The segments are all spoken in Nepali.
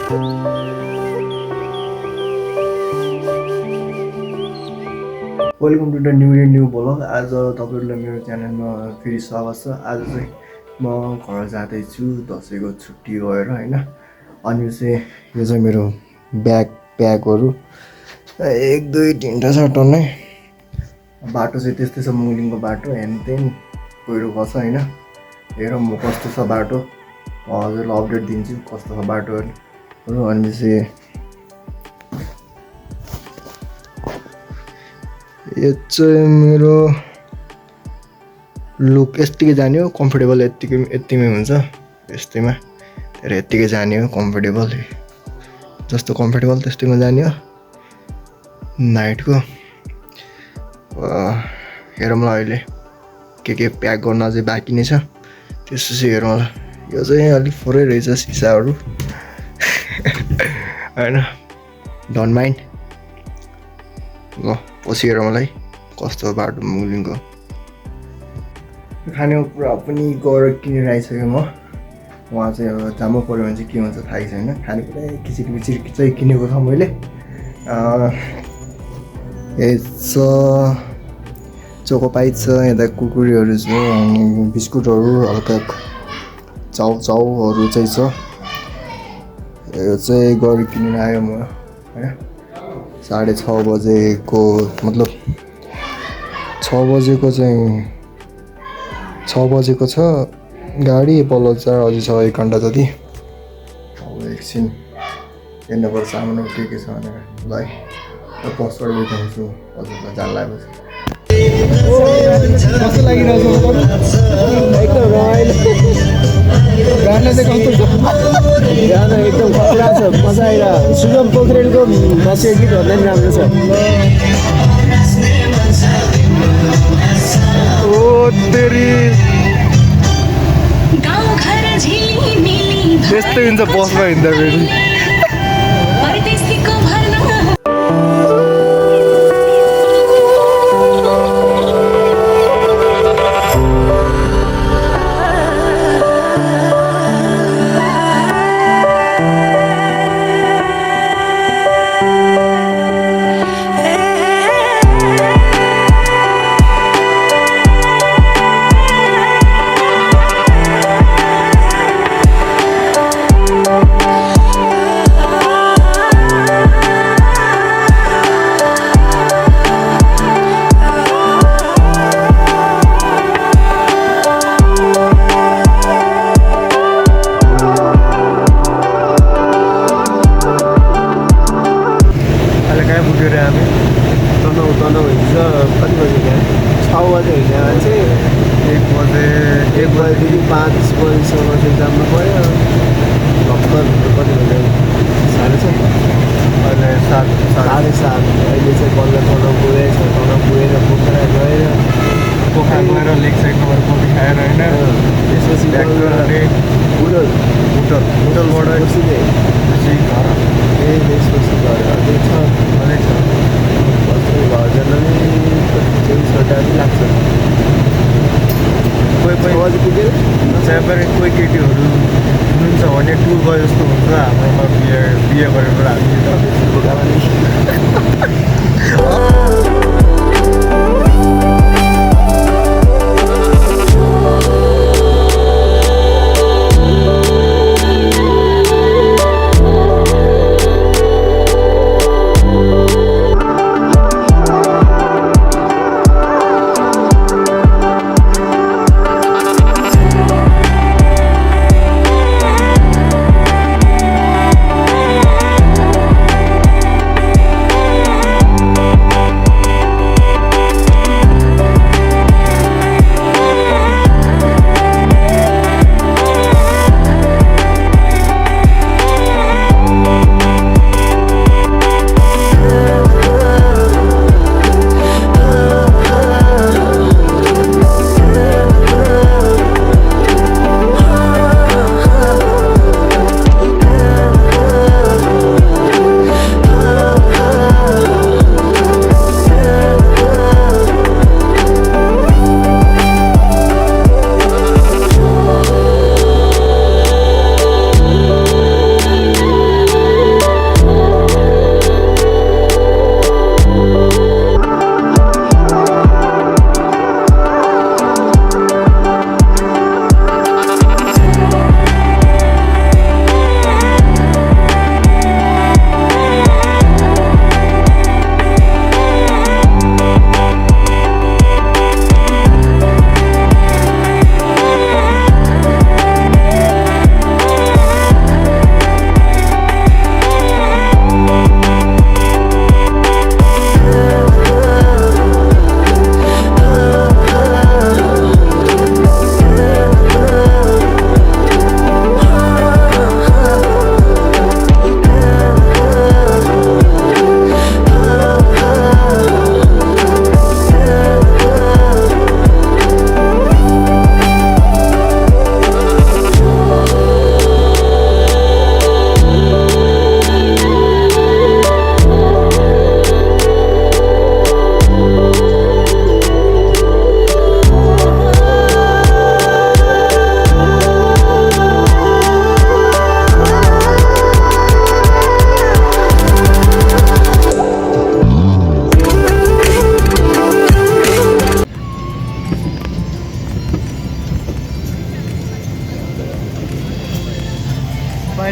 Welcome to the new blog. आज तपाईँहरूलाई मेरो च्यानलमा फेरि स्वागत छ। आज चाहिँ म घर जाँदैछु दसैँको छुट्टी भएर होइन। अनि चाहिँ यो चाहिँ मेरो ब्यागहरू 1 2 3टा छ टन्नै। बाटो चाहिँ त्यस्तै छ, मुलिङको बाटो हेनतेन पहिरो गछ होइन। हेरौँ म कस्तो छ बाटो, हजुरलाई अपडेट दिन्छु कस्तो छ बाटोहरू। अनि चाहिँ यो चाहिँ मेरो लुक यत्तिकै जाने हो, कम्फर्टेबल यत्तिमै हुन्छ यस्तैमा। तर यत्तिकै जाने हो, कम्फर्टेबल जस्तो कम्फर्टेबल त्यस्तैमा जाने हो नाइटको। हेरौँला अहिले के प्याक गर्न अझै बाँकी नै छ, त्यसो चाहिँ हेरौँला। यो चाहिँ अलिक फोरै रहेछ सिसाहरू होइन, डोन्ट माइन्ड। ल पछि हेरौँ मलाई कस्तो बाटो मुलिङको। खानेको कुरा पनि गएर किनेर आइसकेँ म। उहाँ चाहिँ अब जामो पऱ्यो भने चाहिँ के हुन्छ थाहै छैन। खानेकुरा खिचिडी चाहिँ किनेको छ मैले। चोकोपाई छ, यता कुरकुरीहरू छ, अनि बिस्कुटहरू हल्का चाउहरू चाहिँ छ। यो चाहिँ गएर किनेर आयो म होइन। 6:30 बजेको मतलब 6 बजेको चाहिँ 6 बजेको छ गाडी। पल्लो चाहिँ अझै छ 1 घन्टा जति। अब एकछिन हेर्नुपर्छ सामानहरू के छ भनेर। ल है र बसबाट देखाउँछु हजुरलाई जान लागेपछि। कस्तो लागिरहेको छ एकदम रमाइलो गाना चाहिँ कस्तो छ? गाना एकदम खतरा छ, मजा आइरहेको। सुगम पोखरेलको बसेको गीतहरू पनि राम्रो छ। ओ तेरी त्यस्तै हुन्छ बसमा हिँड्दाखेरि। तनाउ हिजो कति बजी गयो? 6 बजे हिँड्ने मान्छे 1 बजेदेखि 5 बजीसम्म चाहिँ जानु पऱ्यो। भर्खर कति बज्यो? 6:30 अहिले 7:30। अहिले चाहिँ बल्ल तनाउ पुगेछ। तनाउ पुगेर पोखरा गएर लेक साइडमा गएर कफी खाएर होइन। त्यसपछि होटलबाट घर त्यसपछि घर अझै छ घर जान नि 24 घन्टा लाग्छ। कोही पुग्यो त्यहाँबाट कोही केटीहरू हुनुहुन्छ भने टुर गयो जस्तो हुन्छ। हाम्रोमा बिहे गरेर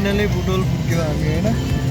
फाइनली बुटोल पुग्यो हामी होइन